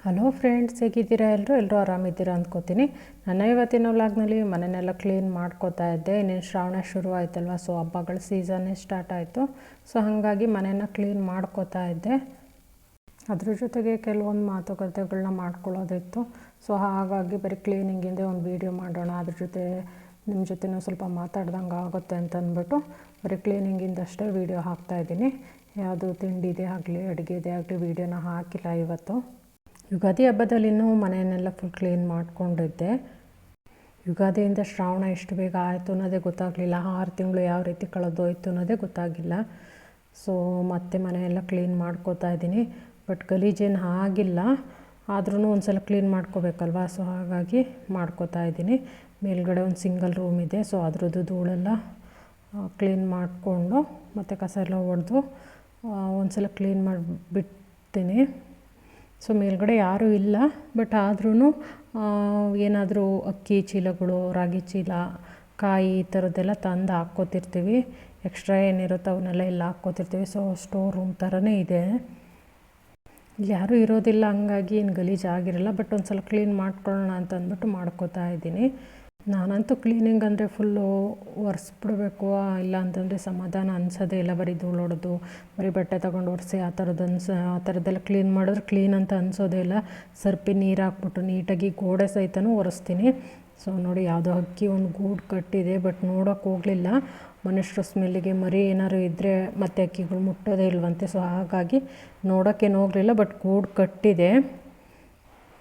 Hello friends, ಹೇಗಿದ್ದೀರಾ? ಎಲ್ಲರೂ ಆರಾಮಿದ್ದೀರಾ ಅಂದ್ಕೋತೀನಿ. ನನ್ನ ಇವತ್ತಿನ ವ್ಲಾಗ್ನಲ್ಲಿ ಮನೆಯೆಲ್ಲ ಕ್ಲೀನ್ ಮಾಡ್ಕೋತಾ ಇದ್ದೆ. ಇನ್ನೇನು ಶ್ರಾವಣ ಶುರು ಆಯ್ತಲ್ವ, ಸೊ ಹಬ್ಬಗಳ ಸೀಸನ್ನೇ ಸ್ಟಾರ್ಟ್ ಆಯಿತು. ಸೊ ಹಾಗಾಗಿ ಮನೆಯನ್ನು ಕ್ಲೀನ್ ಮಾಡ್ಕೋತಾ ಇದ್ದೆ. ಅದ್ರ ಜೊತೆಗೆ ಕೆಲವೊಂದು ಮಾತುಕತೆಗಳನ್ನ ಮಾಡ್ಕೊಳ್ಳೋದಿತ್ತು. ಸೊ ಹಾಗಾಗಿ ಬರೀ ಕ್ಲೀನಿಂಗಿಂದೇ ಒಂದು ವೀಡಿಯೋ ಮಾಡೋಣ, ಅದ್ರ ಜೊತೆ ನಿಮ್ಮ ಜೊತೆನೂ ಸ್ವಲ್ಪ ಮಾತಾಡ್ದಂಗೆ ಆಗುತ್ತೆ ಅಂತ ಅಂದ್ಬಿಟ್ಟು ಬರೀ ಕ್ಲೀನಿಂಗಿಂದಷ್ಟೇ ವೀಡಿಯೋ ಹಾಕ್ತಾಯಿದ್ದೀನಿ. ಯಾವುದು ತಿಂಡಿದೆ ಆಗಲಿ ಅಡುಗೆದೇ ಆಗಲಿ ವೀಡಿಯೋನ ಹಾಕಿಲ್ಲ ಇವತ್ತು. ಯುಗಾದಿ ಹಬ್ಬದಲ್ಲಿ ಇನ್ನೂ ಮನೆಯನ್ನೆಲ್ಲ ಫುಲ್ ಕ್ಲೀನ್ ಮಾಡ್ಕೊಂಡಿದ್ದೆ. ಯುಗಾದಿಯಿಂದ ಶ್ರಾವಣ ಎಷ್ಟು ಬೇಗ ಆಯಿತು ಅನ್ನೋದೇ ಗೊತ್ತಾಗಲಿಲ್ಲ. 6 ತಿಂಗಳು ಯಾವ ರೀತಿ ಕಳೆದೋಯ್ತು ಅನ್ನೋದೇ ಗೊತ್ತಾಗಿಲ್ಲ. ಸೊ ಮತ್ತೆ ಮನೆಯೆಲ್ಲ ಕ್ಲೀನ್ ಮಾಡ್ಕೋತಾ ಇದ್ದೀನಿ. ಬಟ್ ಗಲೀಜೇನು ಆಗಿಲ್ಲ, ಆದ್ರೂ ಒಂದು ಸಲ ಕ್ಲೀನ್ ಮಾಡ್ಕೋಬೇಕಲ್ವ. ಸೊ ಹಾಗಾಗಿ ಮಾಡ್ಕೋತಾ ಇದ್ದೀನಿ. ಮೇಲ್ಗಡೆ ಒಂದು ಸಿಂಗಲ್ ರೂಮ್ ಇದೆ, ಸೊ ಅದ್ರದ್ದು ಧೂಳೆಲ್ಲ ಕ್ಲೀನ್ ಮಾಡಿಕೊಂಡು ಮತ್ತು ಕಸ ಎಲ್ಲ ಹೊಡೆದು ಒಂದು ಸಲ ಕ್ಲೀನ್ ಮಾಡಿಬಿಡ್ತೀನಿ. ಸೊ ಮೇಲ್ಗಡೆ ಯಾರೂ ಇಲ್ಲ, ಬಟ್ ಆದ್ರೂ ಏನಾದರೂ ಅಕ್ಕಿ ಚೀಲಗಳು, ರಾಗಿ ಚೀಲ, ಕಾಯಿ ಈ ಥರದ್ದೆಲ್ಲ ತಂದು ಹಾಕ್ಕೋತಿರ್ತೀವಿ. ಎಕ್ಸ್ಟ್ರಾ ಏನಿರುತ್ತೋ ಅವನ್ನೆಲ್ಲ ಎಲ್ಲ ಹಾಕ್ಕೋತಿರ್ತೀವಿ. ಸೊ ಸ್ಟೋರ್ ರೂಮ್ ಥರನೇ ಇದೆ. ಇಲ್ಲಿ ಯಾರೂ ಇರೋದಿಲ್ಲ, ಹಂಗಾಗಿ ಏನು ಗಲೀಜಾಗಿರಲ್ಲ. ಬಟ್ ಒಂದು ಸಲ ಕ್ಲೀನ್ ಮಾಡ್ಕೊಳ್ಳೋಣ ಅಂತ ಅಂದ್ಬಿಟ್ಟು ಮಾಡ್ಕೋತಾ ಇದ್ದೀನಿ. ನಾನಂತೂ ಕ್ಲೀನಿಂಗ್ ಅಂದರೆ ಫುಲ್ಲು ಒರೆಸ್ಬಿಡ್ಬೇಕು, ಇಲ್ಲ ಅಂತಂದರೆ ಸಮಾಧಾನ ಅನಿಸೋದೇ ಇಲ್ಲ. ಬರೀ ಧೂಳು ಹೊಡೆದು ಬರೀ ಬಟ್ಟೆ ತೊಗೊಂಡು ಒರೆಸಿ ಆ ಥರದ್ದೆಲ್ಲ ಕ್ಲೀನ್ ಮಾಡಿದ್ರೆ ಕ್ಲೀನ್ ಅಂತ ಅನಿಸೋದೇ ಇಲ್ಲ. ಸರ್ಪಿ ನೀರು ಹಾಕ್ಬಿಟ್ಟು ನೀಟಾಗಿ ಗೋಡೆ ಸಹಿತನೂ ಒರೆಸ್ತೀನಿ. ಸೊ ನೋಡಿ, ಯಾವುದೋ ಹಕ್ಕಿ ಒಂದು ಗೂಡು ಕಟ್ಟಿದೆ, ಬಟ್ ನೋಡೋಕೆ ಹೋಗಲಿಲ್ಲ. ಮನುಷ್ಯರ ಸ್ಮೆಲ್ಲಿಗೆ ಮರಿ ಏನಾದ್ರು ಇದ್ದರೆ ಮತ್ತೆ ಹಕ್ಕಿಗಳು ಮುಟ್ಟೋದೇ ಇಲ್ವಂತೆ. ಸೊ ಹಾಗಾಗಿ ನೋಡೋಕ್ಕೇನು ಹೋಗಲಿಲ್ಲ, ಬಟ್ ಗೂಡು ಕಟ್ಟಿದೆ.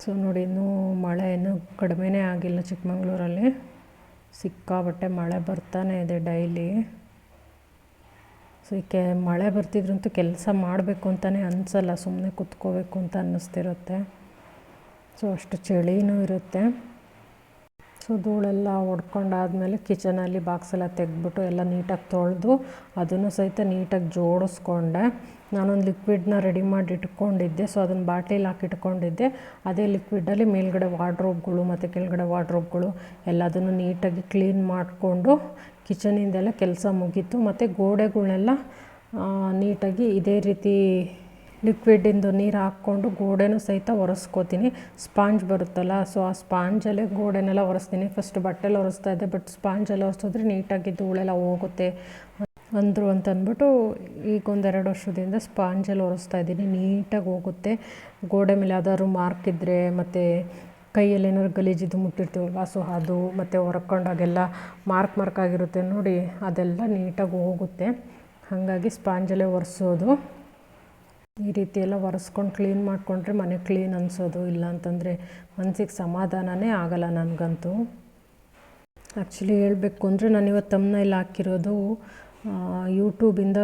ಸೊ ನೋಡಿ, ಇನ್ನೂ ಮಳೆ ಇನ್ನೂ ಕಡಿಮೆನೇ ಆಗಿಲ್ಲ ಚಿಕ್ಕಮಂಗ್ಳೂರಲ್ಲಿ. ಸಿಕ್ಕಾಬಟ್ಟೆ ಮಳೆ ಬರ್ತಾನೆ ಇದೆ ಡೈಲಿ. ಸೊ ಈ ಮಳೆ ಬರ್ತಿದ್ರಂತೂ ಕೆಲಸ ಮಾಡಬೇಕು ಅಂತಲೇ ಅನಿಸಲ್ಲ, ಸುಮ್ಮನೆ ಕುತ್ಕೋಬೇಕು ಅಂತ ಅನ್ನಿಸ್ತಿರುತ್ತೆ. ಸೊ ಅಷ್ಟು ಚಳಿನೂ ಇರುತ್ತೆ. ಸೊ ಧೂಳೆಲ್ಲ ಹೊಡ್ಕೊಂಡಾದ್ಮೇಲೆ ಕಿಚನಲ್ಲಿ ಬಾಕ್ಸೆಲ್ಲ ತೆಗೆದ್ಬಿಟ್ಟು ಎಲ್ಲ ನೀಟಾಗಿ ತೊಳೆದು ಅದನ್ನು ಸಹಿತ ನೀಟಾಗಿ ಜೋಡಿಸ್ಕೊಂಡೆ. ನಾನೊಂದು ಲಿಕ್ವಿಡ್ನ ರೆಡಿ ಮಾಡಿ ಇಟ್ಕೊಂಡಿದ್ದೆ. ಸೊ ಅದನ್ನು ಬಾಟ್ಲಿಲಿ ಹಾಕಿಟ್ಕೊಂಡಿದ್ದೆ. ಅದೇ ಲಿಕ್ವಿಡಲ್ಲಿ ಮೇಲ್ಗಡೆ ವಾರ್ಡ್ರೋಬ್ಗಳು ಮತ್ತು ಕೆಳಗಡೆ ವಾರ್ಡ್ರೋಬ್ಗಳು ಎಲ್ಲದನ್ನು ನೀಟಾಗಿ ಕ್ಲೀನ್ ಮಾಡಿಕೊಂಡು ಕಿಚನಿಂದೆಲ್ಲ ಕೆಲಸ ಮುಗೀತು. ಮತ್ತು ಗೋಡೆಗಳನ್ನೆಲ್ಲ ನೀಟಾಗಿ ಇದೇ ರೀತಿ ಲಿಕ್ವಿಡಿಂದು ನೀರು ಹಾಕ್ಕೊಂಡು ಗೋಡೆನೂ ಸಹಿತ ಒರೆಸ್ಕೋತೀನಿ. ಸ್ಪಾಂಜ್ ಬರುತ್ತಲ್ಲ, ಸೊ ಆ ಸ್ಪಾಂಜಲ್ಲೇ ಗೋಡೆನೆಲ್ಲ ಒರೆಸ್ತೀನಿ. ಫಸ್ಟ್ ಬಟ್ಟೆಲ್ಲ ಒರೆಸ್ತಾ ಇದ್ದೆ, ಬಟ್ ಸ್ಪಾಂಜಲ್ಲಿ ಒರೆಸಿದ್ರೆ ನೀಟಾಗಿ ಧೂಳೆಲ್ಲ ಹೋಗುತ್ತೆ ಅಂದರು ಅಂತ ಅಂದ್ಬಿಟ್ಟು ಈಗ 1-2 ವರ್ಷದಿಂದ ಸ್ಪಾಂಜಲ್ಲಿ ಒರೆಸ್ತಾ ಇದ್ದೀನಿ. ನೀಟಾಗಿ ಹೋಗುತ್ತೆ. ಗೋಡೆ ಮೇಲೆ ಯಾವ್ದಾದ್ರು ಮಾರ್ಕ್ ಇದ್ದರೆ ಮತ್ತು ಕೈಯಲ್ಲಿ ಏನಾದ್ರು ಗಲೀಜಿದ್ದು ಮುಟ್ಟಿರ್ತೀವಲ್ವ, ಸೊ ಅದು ಮತ್ತು ಹೊರ್ಕೊಂಡಾಗೆಲ್ಲ ಮಾರ್ಕ್ ಆಗಿರುತ್ತೆ ನೋಡಿ, ಅದೆಲ್ಲ ನೀಟಾಗಿ ಹೋಗುತ್ತೆ. ಹಾಗಾಗಿ ಸ್ಪಾಂಜಲ್ಲೇ ಒರೆಸೋದು. ಈ ರೀತಿ ಎಲ್ಲ ಒರೆಸ್ಕೊಂಡು ಕ್ಲೀನ್ ಮಾಡಿಕೊಂಡ್ರೆ ಮನೆ ಕ್ಲೀನ್ ಅನಿಸೋದು. ಇಲ್ಲ ಅಂತಂದರೆ ಮನಸ್ಸಿಗೆ ಸಮಾಧಾನನೇ ಆಗಲ್ಲ ನನಗಂತೂ. ಆ್ಯಕ್ಚುಲಿ ಹೇಳಬೇಕು ಅಂದರೆ ನಾನು ಇವತ್ತು ತಮ್ಮನೇಲಿ ಹಾಕಿರೋದು ಯೂಟ್ಯೂಬಿಂದ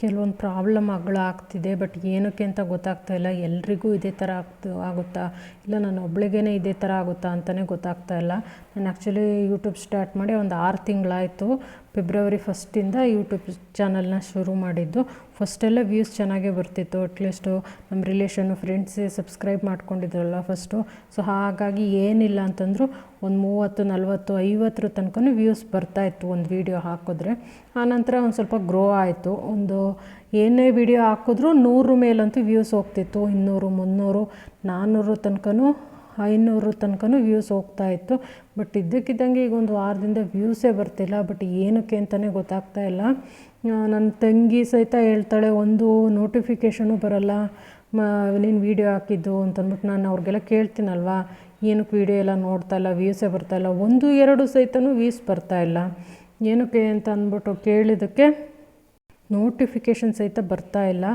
ಕೆಲವೊಂದು ಆಗ್ತಿದೆ. ಬಟ್ ಏನಕ್ಕೆ ಅಂತ ಗೊತ್ತಾಗ್ತಾಯಿಲ್ಲ. ಎಲ್ರಿಗೂ ಇದೇ ಥರ ಆಗುತ್ತಾ, ಇಲ್ಲ ನಾನು ಒಬ್ಳಿಗೇ ಇದೇ ಥರ ಆಗುತ್ತಾ ಅಂತಲೇ ಗೊತ್ತಾಗ್ತಾಯಿಲ್ಲ. ನಾನು ಆ್ಯಕ್ಚುಲಿ ಯೂಟ್ಯೂಬ್ ಸ್ಟಾರ್ಟ್ ಮಾಡಿ ಒಂದು 6 ತಿಂಗಳಾಯಿತು. ಫೆಬ್ರವರಿ 1 ಯೂಟ್ಯೂಬ್ ಚಾನಲ್ನ ಶುರು ಮಾಡಿದ್ದು. ಫಸ್ಟೆಲ್ಲ ವ್ಯೂಸ್ ಚೆನ್ನಾಗೇ ಬರ್ತಿತ್ತು. ಅಟ್ಲೀಸ್ಟು ನಮ್ಮ ರಿಲೇಷನ್ನು ಫ್ರೆಂಡ್ಸೇ ಸಬ್ಸ್ಕ್ರೈಬ್ ಮಾಡ್ಕೊಂಡಿದ್ರಲ್ಲ ಫಸ್ಟು. ಸೊ ಹಾಗಾಗಿ ಏನಿಲ್ಲ ಅಂತಂದರೂ ಒಂದು 30-40-50 ತನಕ ವ್ಯೂಸ್ ಬರ್ತಾಯಿತ್ತು ಒಂದು ವೀಡಿಯೋ ಹಾಕಿದ್ರೆ. ಆನಂತರ ಒಂದು ಸ್ವಲ್ಪ ಗ್ರೋ ಆಯಿತು. ಒಂದು ಏನೇ ವೀಡಿಯೋ ಹಾಕಿದ್ರೂ 100 ಮೇಲಂತೂ ವ್ಯೂಸ್ ಹೋಗ್ತಿತ್ತು. 200, 300, 400 ತನಕನೂ 500 ತನಕನೂ ವ್ಯೂಸ್ ಹೋಗ್ತಾಯಿತ್ತು. ಬಟ್ ಇದ್ದಕ್ಕಿದ್ದಂಗೆ ಈಗ ಒಂದು ವಾರದಿಂದ ವ್ಯೂಸೇ ಬರ್ತಿಲ್ಲ. ಬಟ್ ಏನಕ್ಕೆ ಅಂತಲೇ ಗೊತ್ತಾಗ್ತಾಯಿಲ್ಲ. ನನ್ನ ತಂಗಿ ಸಹಿತ ಹೇಳ್ತಾಳೆ, ಒಂದು ನೋಟಿಫಿಕೇಷನು ಬರೋಲ್ಲ ನೀನು ವೀಡಿಯೋ ಹಾಕಿದ್ದು ಅಂತಂದ್ಬಿಟ್ಟು. ನಾನು ಅವ್ರಿಗೆಲ್ಲ ಕೇಳ್ತೀನಲ್ವ, ಏನಕ್ಕೆ ವೀಡಿಯೋ ಎಲ್ಲ ನೋಡ್ತಾಯಿಲ್ಲ, ವ್ಯೂಸೇ ಬರ್ತಾಯಿಲ್ಲ. 1-2 ಸಹಿತನೂ ವ್ಯೂಸ್ ಬರ್ತಾಯಿಲ್ಲ, ಏನಕ್ಕೆ ಅಂತ ಅಂದ್ಬಿಟ್ಟು ಕೇಳಿದ್ದಕ್ಕೆ ನೋಟಿಫಿಕೇಷನ್ ಸಹಿತ ಬರ್ತಾಯಿಲ್ಲ.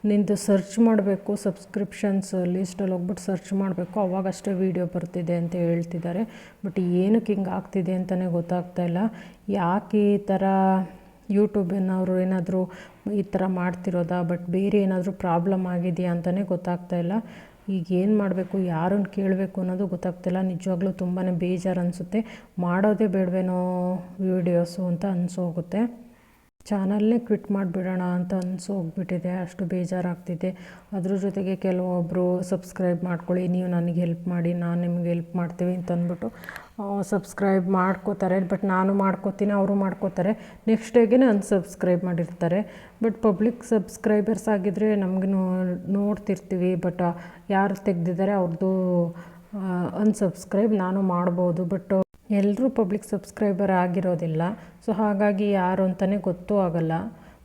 ನಿಂದು ಸರ್ಚ್ ಮಾಡಬೇಕು, ಸಬ್ಸ್ಕ್ರಿಪ್ಷನ್ಸ್ ಲೀಸ್ಟಲ್ಲಿ ಹೋಗ್ಬಿಟ್ಟು ಸರ್ಚ್ ಮಾಡಬೇಕು, ಅವಾಗಷ್ಟೇ ವೀಡಿಯೋ ಬರ್ತಿದೆ ಅಂತ ಹೇಳ್ತಿದ್ದಾರೆ. ಬಟ್ ಏನಕ್ಕೆ ಹಿಂಗೆ ಆಗ್ತಿದೆ ಅಂತಲೇ ಗೊತ್ತಾಗ್ತಾಯಿಲ್ಲ. ಯಾಕೆ ಈ ಥರ ಯೂಟ್ಯೂಬಿನವರು ಏನಾದರೂ ಈ ಥರ ಮಾಡ್ತಿರೋದಾ, ಬಟ್ ಬೇರೆ ಏನಾದರೂ ಪ್ರಾಬ್ಲಮ್ ಆಗಿದೆಯಾ ಅಂತಲೇ ಗೊತ್ತಾಗ್ತಾಯಿಲ್ಲ. ಈಗ ಏನು ಮಾಡಬೇಕು, ಯಾರನ್ನು ಕೇಳಬೇಕು ಅನ್ನೋದು ಗೊತ್ತಾಗ್ತಿಲ್ಲ. ನಿಜವಾಗ್ಲೂ ತುಂಬಾ ಬೇಜಾರು ಅನಿಸುತ್ತೆ. ಮಾಡೋದೇ ಬೇಡವೇನೋ ವೀಡಿಯೋಸು ಅಂತ ಅನಿಸೋಗುತ್ತೆ. ಚಾನಲ್ನೇ ಕ್ವಿಟ್ ಮಾಡಿಬಿಡೋಣ ಅಂತ ಹೋಗ್ಬಿಟ್ಟಿದೆ, ಅಷ್ಟು ಬೇಜಾರಾಗ್ತಿದೆ. ಅದ್ರ ಜೊತೆಗೆ ಕೆಲವೊಬ್ಬರು ಸಬ್ಸ್ಕ್ರೈಬ್ ಮಾಡ್ಕೊಳ್ಳಿ, ನೀವು ನನಗೆ ಹೆಲ್ಪ್ ಮಾಡಿ, ನಾನು ನಿಮಗೆ ಹೆಲ್ಪ್ ಮಾಡ್ತೀವಿ ಅಂತ ಅಂದ್ಬಿಟ್ಟು ಸಬ್ಸ್ಕ್ರೈಬ್ ಮಾಡ್ಕೋತಾರೆ. ಬಟ್ ನಾನು ಮಾಡ್ಕೋತೀನಿ, ಅವರು ಮಾಡ್ಕೋತಾರೆ, ನೆಕ್ಸ್ಟ್ ಡೇಗೆ ಅನ್ಸಬ್ಸ್ಕ್ರೈಬ್ ಮಾಡಿರ್ತಾರೆ. ಬಟ್ ಪಬ್ಲಿಕ್ ಸಬ್ಸ್ಕ್ರೈಬರ್ಸ್ ಆಗಿದ್ದರೆ ನಮಗೆ ನೋಡ್ತಿರ್ತೀವಿ. ಬಟ್ ಯಾರು ತೆಗೆದಿದ್ದಾರೆ ಅವ್ರದ್ದು ಅನ್ಸಬ್ಸ್ಕ್ರೈಬ್ ನಾನು ಮಾಡ್ಬೋದು. ಬಟ್ ಎಲ್ಲರೂ ಪಬ್ಲಿಕ್ ಸಬ್ಸ್ಕ್ರೈಬರ್ ಆಗಿರೋದಿಲ್ಲ. ಸೊ ಹಾಗಾಗಿ ಯಾರು ಅಂತಲೇ ಗೊತ್ತೂ ಆಗೋಲ್ಲ.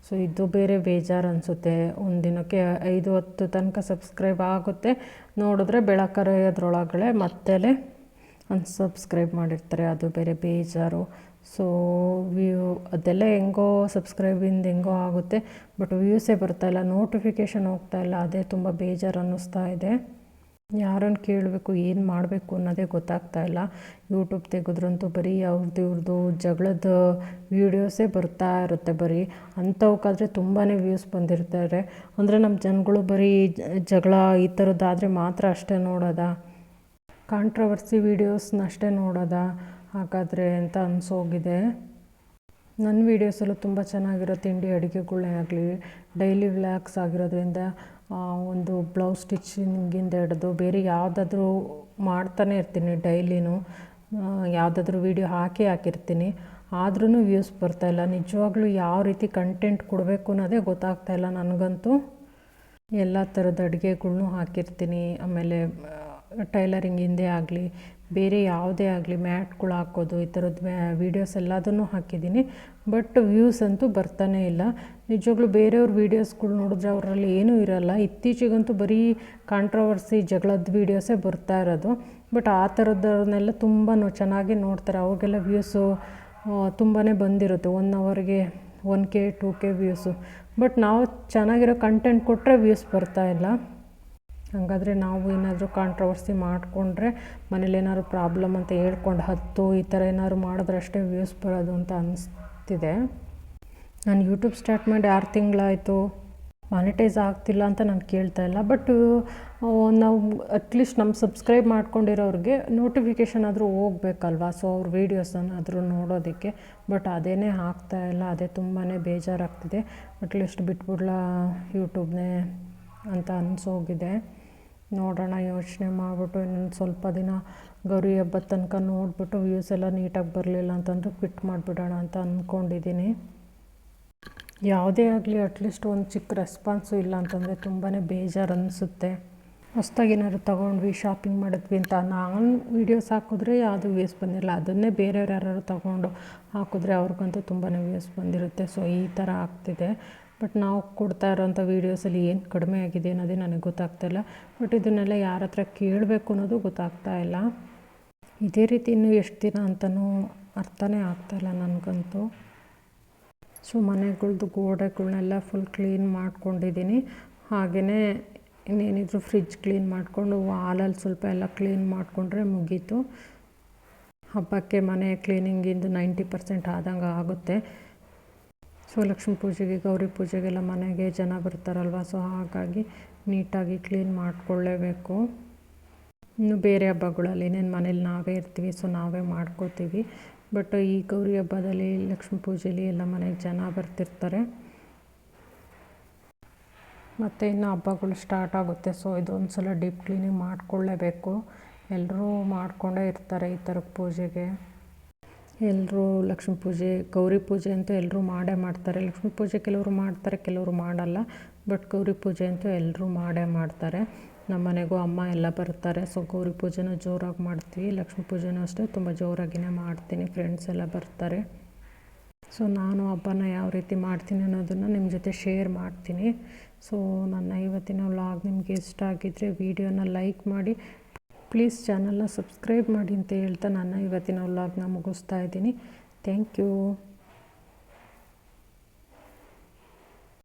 ಸೊ ಇದು ಬೇರೆ ಬೇಜಾರು ಅನಿಸುತ್ತೆ. ಒಂದು ದಿನಕ್ಕೆ 5-10 ತನಕ ಸಬ್ಸ್ಕ್ರೈಬ್ ಆಗುತ್ತೆ, ನೋಡಿದ್ರೆ ಬೆಳಕರಿಯೋದ್ರೊಳಗಡೆ ಮತ್ತೆ ಅನ್ಸಬ್ಸ್ಕ್ರೈಬ್ ಮಾಡಿರ್ತಾರೆ, ಅದು ಬೇರೆ ಬೇಜಾರು. ಸೊ ಅದೆಲ್ಲ ಹೆಂಗೋ ಸಬ್ಸ್ಕ್ರೈಬಿಂದ ಹೆಂಗೋ ಆಗುತ್ತೆ, ಬಟ್ ವ್ಯೂಸೇ ಬರ್ತಾಯಿಲ್ಲ, ನೋಟಿಫಿಕೇಷನ್ ಹೋಗ್ತಾಯಿಲ್ಲ. ಅದೇ ತುಂಬ ಬೇಜಾರು ಅನ್ನಿಸ್ತಾ ಇದೆ. ಯಾರನ್ನು ಕೇಳಬೇಕು, ಏನು ಮಾಡಬೇಕು ಅನ್ನೋದೇ ಗೊತ್ತಾಗ್ತಾ ಇಲ್ಲ. ಯೂಟ್ಯೂಬ್ ತೆಗೆದ್ರಂತೂ ಬರೀ ಇವ್ರದ್ದು ಜಗಳದ ವೀಡಿಯೋಸೇ ಬರ್ತಾ ಇರುತ್ತೆ. ಬರೀ ಅಂಥವಕ್ಕಾದರೆ ತುಂಬಾ ವ್ಯೂಸ್ ಬಂದಿರ್ತಾರೆ. ಅಂದರೆ ನಮ್ಮ ಜನಗಳು ಬರೀ ಜಗಳ ಈ ಥರದ್ದಾದರೆ ಮಾತ್ರ ಅಷ್ಟೇ ನೋಡೋದಾ, ಕಾಂಟ್ರವರ್ಸಿ ವೀಡಿಯೋಸ್ನಷ್ಟೇ ನೋಡೋದಾ ಹಾಗಾದರೆ ಅಂತ ಅನಿಸೋಗಿದೆ. ನನ್ನ ವೀಡಿಯೋಸಲ್ಲೂ ತುಂಬ ಚೆನ್ನಾಗಿರೋ ತಿಂಡಿ ಅಡುಗೆಗಳೇ ಆಗಲಿ, ಡೈಲಿ ವ್ಲಾಗ್ಸ್ ಆಗಿರೋದ್ರಿಂದ ಒಂದು ಬ್ಲೌಸ್ ಸ್ಟಿಚಿಂಗಿಂದ ಹಿಡಿದು ಬೇರೆ ಯಾವುದಾದ್ರೂ ಮಾಡ್ತಾನೆ ಇರ್ತೀನಿ. ಡೈಲಿನೂ ಯಾವುದಾದ್ರೂ ವೀಡಿಯೋ ಹಾಕಿರ್ತೀನಿ, ಆದ್ರೂ ವ್ಯೂಸ್ ಬರ್ತಾಯಿಲ್ಲ. ನಿಜವಾಗ್ಲೂ ಯಾವ ರೀತಿ ಕಂಟೆಂಟ್ ಕೊಡಬೇಕು ಅನ್ನೋದೇ ಗೊತ್ತಾಗ್ತಾಯಿಲ್ಲ ನನಗಂತೂ. ಎಲ್ಲ ಥರದ ಅಡುಗೆಗಳ್ನೂ ಹಾಕಿರ್ತೀನಿ. ಆಮೇಲೆ ಟೈಲರಿಂಗಿಂದೇ ಆಗಲಿ, ಬೇರೆ ಯಾವುದೇ ಆಗಲಿ, ಮ್ಯಾಟ್ಗಳು ಹಾಕೋದು, ಈ ಥರದ್ದು ವೀಡಿಯೋಸ್ ಎಲ್ಲದನ್ನೂ ಹಾಕಿದ್ದೀನಿ. ಬಟ್ ವ್ಯೂಸ್ ಅಂತೂ ಬರ್ತಾನೇ ಇಲ್ಲ. ನಿಜವಾಗ್ಲೂ ಬೇರೆಯವ್ರ ವೀಡಿಯೋಸ್ಗಳು ನೋಡಿದ್ರೆ ಅವರಲ್ಲಿ ಏನೂ ಇರೋಲ್ಲ. ಇತ್ತೀಚೆಗಂತೂ ಬರೀ ಕಾಂಟ್ರವರ್ಸಿ ಜಗಳದ ವೀಡಿಯೋಸೇ ಬರ್ತಾ ಇರೋದು. ಬಟ್ ಆ ಥರದವ್ರನ್ನೆಲ್ಲ ತುಂಬ ಚೆನ್ನಾಗಿ ನೋಡ್ತಾರೆ, ಅವ್ರಿಗೆಲ್ಲ ವ್ಯೂಸು ತುಂಬಾ ಬಂದಿರುತ್ತೆ. 1 ಅವರ್ಗೆ 1K 2K ವ್ಯೂಸು. ಬಟ್ ನಾವು ಚೆನ್ನಾಗಿರೋ ಕಂಟೆಂಟ್ ಕೊಟ್ಟರೆ ವ್ಯೂಸ್ ಬರ್ತಾಯಿಲ್ಲ. ಹಾಗಾದರೆ ನಾವು ಏನಾದರೂ ಕಾಂಟ್ರವರ್ಸಿ ಮಾಡಿಕೊಂಡ್ರೆ, ಮನೇಲಿ ಏನಾದ್ರು ಪ್ರಾಬ್ಲಮ್ ಅಂತ ಹೇಳ್ಕೊಂಡು 10 ಈ ಥರ ಏನಾದ್ರು ಮಾಡಿದ್ರೆ ಅಷ್ಟೇ ವ್ಯೂಸ್ ಬರೋದು ಅಂತ ಅನಿಸ್ತಿದೆ. ನಾನು ಯೂಟ್ಯೂಬ್ ಸ್ಟಾರ್ಟ್ ಮಾಡಿ 6 ತಿಂಗಳಾಯಿತು, ಮಾನಿಟೈಸ್ ಆಗ್ತಿಲ್ಲ ಅಂತ ನಾನು ಕೇಳ್ತಾ ಇಲ್ಲ. ಬಟ್ ನಾವು ಅಟ್ಲೀಸ್ಟ್ ನಮ್ಮ ಸಬ್ಸ್ಕ್ರೈಬ್ ಮಾಡ್ಕೊಂಡಿರೋರಿಗೆ ನೋಟಿಫಿಕೇಷನ್ ಆದರೂ ಹೋಗ್ಬೇಕಲ್ವ. ಸೊ ಅವ್ರ ವೀಡಿಯೋಸನ್ನಾದರೂ ನೋಡೋದಕ್ಕೆ. ಬಟ್ ಅದೇನೇ ಆಗ್ತಾಯಿಲ್ಲ, ಅದೇ ತುಂಬಾ ಬೇಜಾರಾಗ್ತಿದೆ. ಅಟ್ಲೀಸ್ಟ್ ಬಿಟ್ಬಿಡ್ಲಾ ಯೂಟ್ಯೂಬ್ನೇ ಅಂತ ಅನಿಸೋಗಿದೆ. ನೋಡೋಣ, ಯೋಚನೆ ಮಾಡಿಬಿಟ್ಟು ಇನ್ನೊಂದು ಸ್ವಲ್ಪ ದಿನ ಗೌರಿ ಹಬ್ಬದ ತನಕ ನೋಡಿಬಿಟ್ಟು ವ್ಯೂಸ್ ಎಲ್ಲ ನೀಟಾಗಿ ಬರಲಿಲ್ಲ ಅಂತಂದರೆ ಕ್ವಿಟ್ ಮಾಡಿಬಿಡೋಣ ಅಂತ ಅಂದ್ಕೊಂಡಿದ್ದೀನಿ. ಯಾವುದೇ ಆಗಲಿ ಅಟ್ಲೀಸ್ಟ್ ಒಂದು ಚಿಕ್ಕ ರೆಸ್ಪಾನ್ಸು ಇಲ್ಲ ಅಂತಂದರೆ ತುಂಬಾ ಬೇಜಾರು ಅನಿಸುತ್ತೆ. ಹೊಸ್ದಾಗಿ ಏನಾದ್ರು ತೊಗೊಂಡ್ವಿ, ಶಾಪಿಂಗ್ ಮಾಡಿದ್ವಿ ಅಂತ ನಾನು ವೀಡಿಯೋಸ್ ಹಾಕಿದ್ರೆ ಯಾವುದು ವ್ಯೂಸ್ ಬಂದಿರಲ್ಲ. ಅದನ್ನೇ ಬೇರೆಯವ್ರು ಯಾರು ತೊಗೊಂಡು ಹಾಕಿದ್ರೆ ಅವ್ರಿಗಂತೂ ತುಂಬಾ ವ್ಯೂಸ್ ಬಂದಿರುತ್ತೆ. ಸೊ ಈ ಥರ ಆಗ್ತಿದೆ. ಬಟ್ ನಾವು ಕೊಡ್ತಾ ಇರೋಂಥ ವೀಡಿಯೋಸಲ್ಲಿ ಏನು ಕಡಿಮೆ ಆಗಿದೆ ಅನ್ನೋದೇ ನನಗೆ ಗೊತ್ತಾಗ್ತಾಯಿಲ್ಲ. ಬಟ್ ಇದನ್ನೆಲ್ಲ ಯಾರ ಹತ್ರ ಕೇಳಬೇಕು ಅನ್ನೋದು ಗೊತ್ತಾಗ್ತಾಯಿಲ್ಲ. ಇದೇ ರೀತಿ ಇನ್ನೂ ಎಷ್ಟು ದಿನ ಅಂತಲೂ ಅರ್ಥನೇ ಆಗ್ತಾಯಿಲ್ಲ ನನಗಂತೂ. ಸೊ ಮನೆಗಳ್ದು ಗೋಡೆಗಳ್ನೆಲ್ಲ ಫುಲ್ ಕ್ಲೀನ್ ಮಾಡ್ಕೊಂಡಿದ್ದೀನಿ. ಹಾಗೆಯೇ ಇನ್ನೇನಿದ್ರು ಫ್ರಿಜ್ ಕ್ಲೀನ್ ಮಾಡಿಕೊಂಡು ಹಾಲಲ್ಲಿ ಸ್ವಲ್ಪ ಎಲ್ಲ ಕ್ಲೀನ್ ಮಾಡಿಕೊಂಡ್ರೆ ಮುಗೀತು. ಹಬ್ಬಕ್ಕೆ ಮನೆ ಕ್ಲೀನಿಂಗಿಂದು 90% ಆದಂಗೆ ಆಗುತ್ತೆ. ಸೊ ಲಕ್ಷ್ಮೀ ಪೂಜೆಗೆ, ಗೌರಿ ಪೂಜೆಗೆಲ್ಲ ಮನೆಗೆ ಜನ ಬರ್ತಾರಲ್ವ. ಸೊ ಹಾಗಾಗಿ ನೀಟಾಗಿ ಕ್ಲೀನ್ ಮಾಡಿಕೊಳ್ಳೇಬೇಕು. ಇನ್ನು ಬೇರೆ ಹಬ್ಬಗಳಲ್ಲಿ ಇನ್ನೇನು ಮನೇಲಿ ನಾವೇ ಇರ್ತೀವಿ, ಸೊ ನಾವೇ ಮಾಡ್ಕೋತೀವಿ. ಬಟ್ ಈ ಗೌರಿ ಹಬ್ಬದಲ್ಲಿ, ಲಕ್ಷ್ಮೀ ಪೂಜೆಯಲ್ಲಿ ಎಲ್ಲ ಮನೆಗೆ ಜನ ಬರ್ತಿರ್ತಾರೆ. ಮತ್ತು ಇನ್ನು ಹಬ್ಬಗಳು ಸ್ಟಾರ್ಟ್ ಆಗುತ್ತೆ. ಸೊ ಇದೊಂದು ಸಲ ಡೀಪ್ ಕ್ಲೀನಿಂಗ್ ಮಾಡಿಕೊಳ್ಳೇಬೇಕು. ಎಲ್ಲರೂ ಮಾಡಿಕೊಂಡೇ ಇರ್ತಾರೆ ಈ ಥರದ ಪೂಜೆಗೆ. ಎಲ್ಲರೂ ಲಕ್ಷ್ಮೀ ಪೂಜೆ, ಗೌರಿ ಪೂಜೆ ಅಂತೂ ಎಲ್ಲರೂ ಮಾಡೇ ಮಾಡ್ತಾರೆ. ಲಕ್ಷ್ಮೀ ಪೂಜೆ ಕೆಲವರು ಮಾಡ್ತಾರೆ, ಕೆಲವರು ಮಾಡಲ್ಲ. ಬಟ್ ಗೌರಿ ಪೂಜೆ ಅಂತೂ ಎಲ್ಲರೂ ಮಾಡೇ ಮಾಡ್ತಾರೆ. ನಮ್ಮ ಮನೆಗೂ ಅಮ್ಮ ಎಲ್ಲ ಬರ್ತಾರೆ. ಸೊ ಗೌರಿ ಪೂಜೆನೂ ಜೋರಾಗಿ ಮಾಡ್ತೀವಿ, ಲಕ್ಷ್ಮೀ ಪೂಜೆನೂ ಅಷ್ಟೇ ತುಂಬ ಜೋರಾಗಿಯೇ ಮಾಡ್ತೀನಿ. ಫ್ರೆಂಡ್ಸ್ ಎಲ್ಲ ಬರ್ತಾರೆ. ಸೊ ನಾನು ಹಬ್ಬನ ಯಾವ ರೀತಿ ಮಾಡ್ತೀನಿ ಅನ್ನೋದನ್ನು ನಿಮ್ಮ ಜೊತೆ ಶೇರ್ ಮಾಡ್ತೀನಿ. ಸೊ ನನ್ನ ಇವತ್ತಿನ ವ್ಲಾಗ್ ನಿಮಗೆ ಇಷ್ಟ ಆಗಿದ್ದರೆ ವಿಡಿಯೋನ ಲೈಕ್ ಮಾಡಿ, ಪ್ಲೀಸ್ ಚಾನಲ್ನ ಸಬ್ಸ್ಕ್ರೈಬ್ ಮಾಡಿ ಅಂತ ಹೇಳ್ತಾ ನನ್ನ ಇವತ್ತಿನ ವ್ಲಾಗ್ನ ಮುಗಿಸ್ತಾ ಇದ್ದೀನಿ. Thank you.